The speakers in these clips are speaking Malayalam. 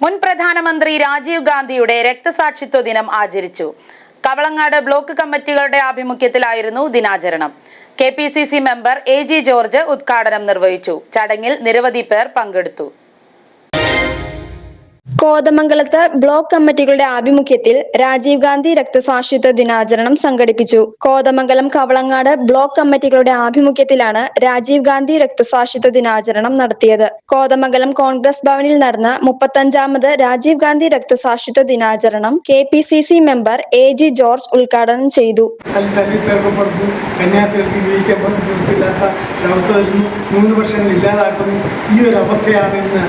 മുൻ പ്രധാനമന്ത്രി രാജീവ് ഗാന്ധിയുടെ രക്തസാക്ഷിത്വ ദിനം ആചരിച്ചു. കവളങ്ങാട് ബ്ലോക്ക് കമ്മിറ്റികളുടെ ആഭിമുഖ്യത്തിലായിരുന്നു ദിനാചരണം. KPCC മെമ്പർ AG ജോർജ് ഉദ്ഘാടനം നിർവഹിച്ചു. ചടങ്ങിൽ നിരവധി പേർ പങ്കെടുത്തു. കോതമംഗലത്ത് ബ്ലോക്ക് കമ്മിറ്റികളുടെ ആഭിമുഖ്യത്തിൽ രാജീവ് ഗാന്ധി രക്തസാക്ഷിത്വ ദിനാചരണം സംഘടിപ്പിച്ചു. കോതമംഗലം കവളങ്ങാട് ബ്ലോക്ക് കമ്മിറ്റികളുടെ ആഭിമുഖ്യത്തിലാണ് രാജീവ് ഗാന്ധി രക്തസാക്ഷിത്വ ദിനാചരണം നടത്തിയത്. കോതമംഗലം കോൺഗ്രസ് ഭവനിൽ നടന്ന 35ാമത് രാജീവ് ഗാന്ധി രക്തസാക്ഷിത്വ ദിനാചരണം KPCC മെമ്പർ AG ജോർജ് ഉദ്ഘാടനം ചെയ്തു. ഈ ഒരു അവസ്ഥയാണ് ഇന്ന്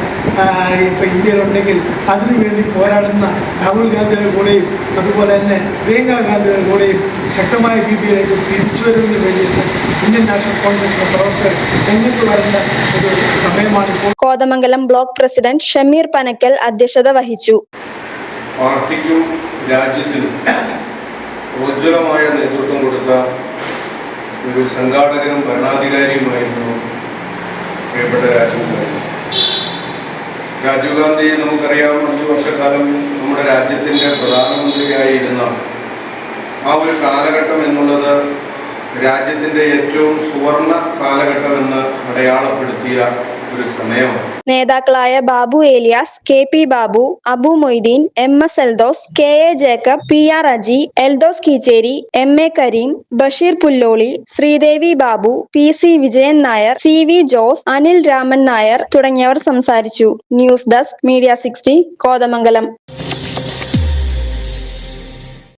ഇന്ത്യയിലുണ്ടെങ്കിൽ അതിനുവേണ്ടി പോരാടുന്ന രാഹുൽ ഗാന്ധിയുടെ കൂടെയും അതുപോലെ തന്നെ പ്രിയങ്ക ഗാന്ധിയുടെ കൂടെയും ശക്തമായ രീതിയിലേക്ക് തിരിച്ചു വരുന്നതിന് വേണ്ടിയിട്ട് ഇന്ത്യൻ നാഷണൽ കോൺഗ്രസിന്റെ പ്രവർത്തകർ രംഗത്ത് വരുന്ന ഒരു സമയമാണിപ്പോൾ. കോതമംഗലം ബ്ലോക്ക് പ്രസിഡന്റ് ഷമീർ പനക്കൽ അധ്യക്ഷത വഹിച്ചു. പാർട്ടിക്കും രാജ്യത്തിനും ഉജ്ജ്വലമായ നേതൃത്വം കൊടുത്ത ഒരു സംഘാടകനും ഭരണാധികാരിയുമായിരുന്നു പ്രിയപ്പെട്ട രാജീവ് ഗാന്ധി. നമുക്കറിയാം, 5 വർഷക്കാലം നമ്മുടെ രാജ്യത്തിൻ്റെ പ്രധാനമന്ത്രിയായിരുന്ന ആ ഒരു കാലഘട്ടം എന്നുള്ളത് രാജ്യത്തിൻ്റെ ഏറ്റവും സുവർണ കാലഘട്ടമെന്ന് അടയാളപ്പെടുത്തിയ ഒരു സമയമാണ്. നേതാക്കളായ Babu Eliyas, KP Babu, Abu Moideen, MS Eldhose, KA Jacob, PR Aji, Eldhose Keecheri, MA Kareem, Basheer Pulloli, Sreedevi Babu, PC Vijayan Nair, CV Jose, Anil Raman Nair തുടങ്ങിയവർ സംസാരിച്ചു. News desk media 60 Kothamangalam.